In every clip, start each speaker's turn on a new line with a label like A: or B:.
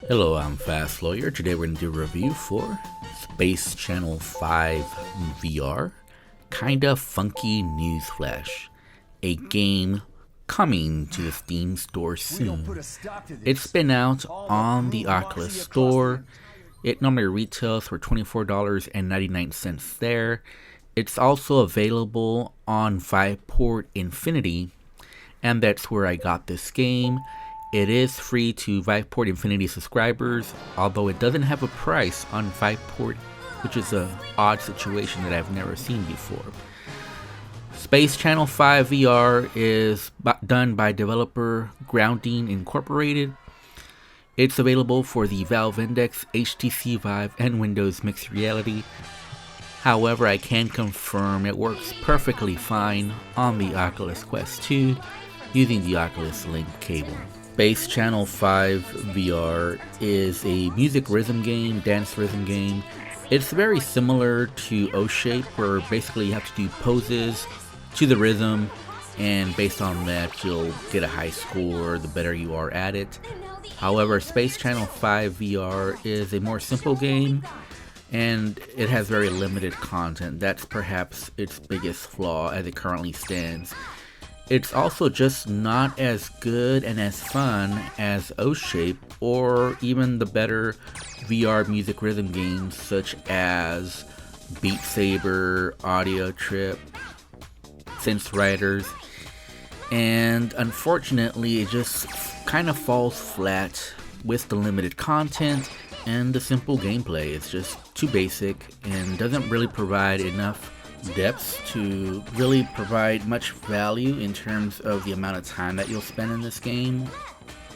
A: Hello, I'm Fast Lawyer. Today we're going to do a review for Space Channel 5 VR. Kinda Funky Newsflash. A game coming to the Steam store soon. It's been out on the Oculus store. It normally retails for $24.99 there. It's also available on Viveport Infinity, and that's where I got this game. It is free to Viveport Infinity subscribers, although it doesn't have a price on Viveport, which is an odd situation that I've never seen before. Space Channel 5 VR is done by developer Grounding Incorporated. It's available for the Valve Index, HTC Vive, and Windows Mixed Reality. However, I can confirm it works perfectly fine on the Oculus Quest 2 using the Oculus Link cable. Space Channel 5 VR is a music rhythm game, dance rhythm game. It's very similar to O-Shape, where basically you have to do poses to the rhythm, and based on that you'll get a high score the better you are at it. However, Space Channel 5 VR is a more simple game, and it has very limited content. That's perhaps its biggest flaw as it currently stands. It's also just not as good and as fun as O-Shape or even the better VR music rhythm games such as Beat Saber, Audio Trip, Sense Riders, and unfortunately it just kind of falls flat with the limited content and the simple gameplay. It's just too basic and doesn't really provide enough depth to really provide much value in terms of the amount of time that you'll spend in this game,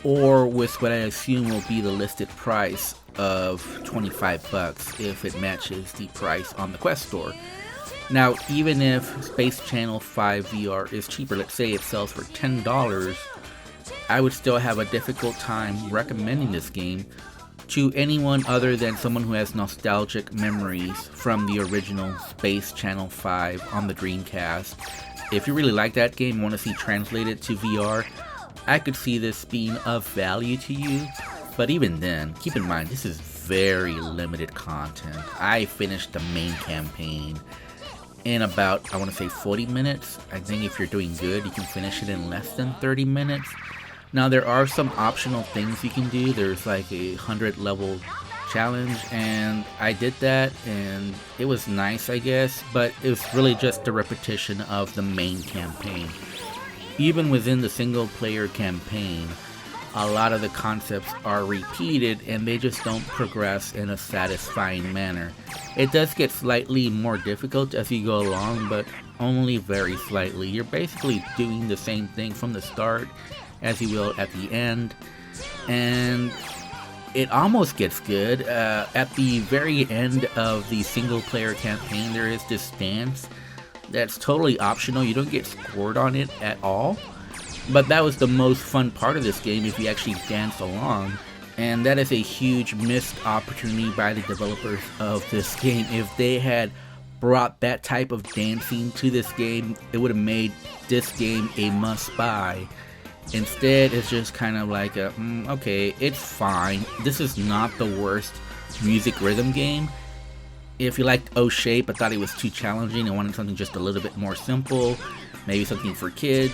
A: or with what I assume will be the listed price of $25 if it matches the price on the Quest store. Now, even if Space Channel 5 VR is cheaper, let's say it sells for $10, I would still have a difficult time recommending this game to anyone other than someone who has nostalgic memories from the original Space Channel 5 on the Dreamcast. If you really like that game and want to see translated to VR, I could see this being of value to you. But even then, keep in mind, this is very limited content. I finished the main campaign in about, I want to say 40 minutes. I think if you're doing good, you can finish it in less than 30 minutes. Now, there are some optional things you can do. There's like a 100 level challenge, and I did that, and it was nice, I guess, but it was really just a repetition of the main campaign. Even within the single player campaign, a lot of the concepts are repeated, and they just don't progress in a satisfying manner. It does get slightly more difficult as you go along, but only very slightly. You're basically doing the same thing from the start as you will at the end, and it almost gets good. At the very end of the single player campaign, there is this dance that's totally optional. You don't get scored on it at all, but that was the most fun part of this game if you actually dance along, and that is a huge missed opportunity by the developers of this game. If they had brought that type of dancing to this game, it would have made this game a must-buy. Instead, it's just kind of like a, okay, it's fine. This is not the worst music rhythm game. If you liked O-Shape but thought it was too challenging and wanted something just a little bit more simple, maybe something for kids,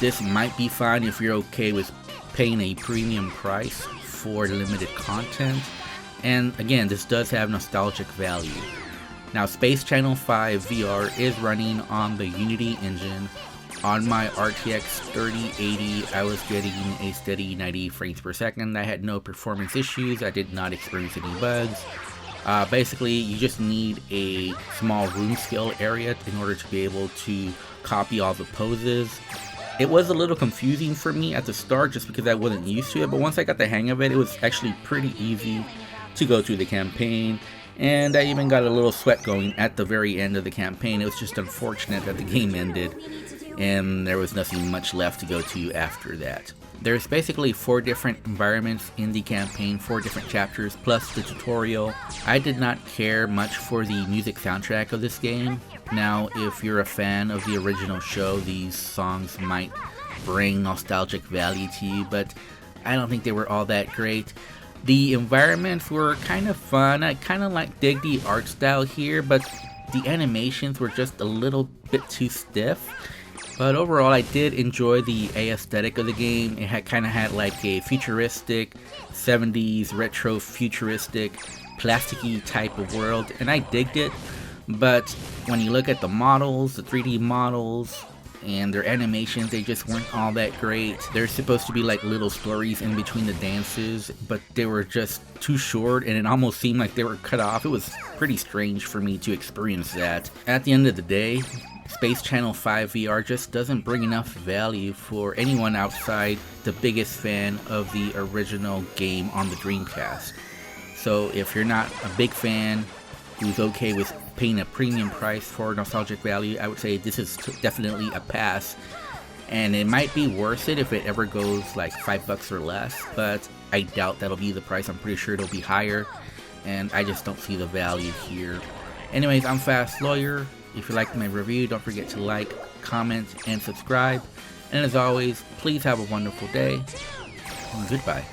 A: this might be fine if you're okay with paying a premium price for limited content. And again, this does have nostalgic value. Now, Space Channel 5 VR is running on the Unity engine. On my RTX 3080, I was getting a steady 90 frames per second. I had no performance issues. I did not experience any bugs. Basically, you just need a small room scale area in order to be able to copy all the poses. It was a little confusing for me at the start just because I wasn't used to it, but once I got the hang of it, it was actually pretty easy to go through the campaign. And I even got a little sweat going at the very end of the campaign. It was just unfortunate that the game ended and there was nothing much left to go to after that. There's basically 4 different environments in the campaign, 4 different chapters, plus the tutorial. I did not care much for the music soundtrack of this game. Now, if you're a fan of the original show, these songs might bring nostalgic value to you, but I don't think they were all that great. The environments were kind of fun. I kind of dig the art style here, but the animations were just a little bit too stiff. But overall, I did enjoy the aesthetic of the game. It kind of had like a futuristic 70s retro futuristic plasticky type of world, and I digged it. But when you look at the models, the 3D models, and their animations, they just weren't all that great. There's supposed to be like little stories in between the dances, but they were just too short, and it almost seemed like they were cut off. It was pretty strange for me to experience that. At the end of the day, Space Channel 5 VR just doesn't bring enough value for anyone outside the biggest fan of the original game on the Dreamcast. So if you're not a big fan who's okay with paying a premium price for nostalgic value, I would say this is definitely a pass. And it might be worth it if it ever goes like $5 or less, but I doubt that'll be the price. I'm pretty sure it'll be higher, and I just don't see the value here. Anyways, I'm Fast Lawyer. If you liked my review, don't forget to like, comment, and subscribe. And as always, please have a wonderful day. And goodbye.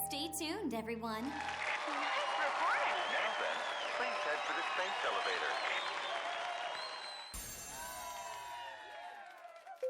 B: Stay tuned, everyone.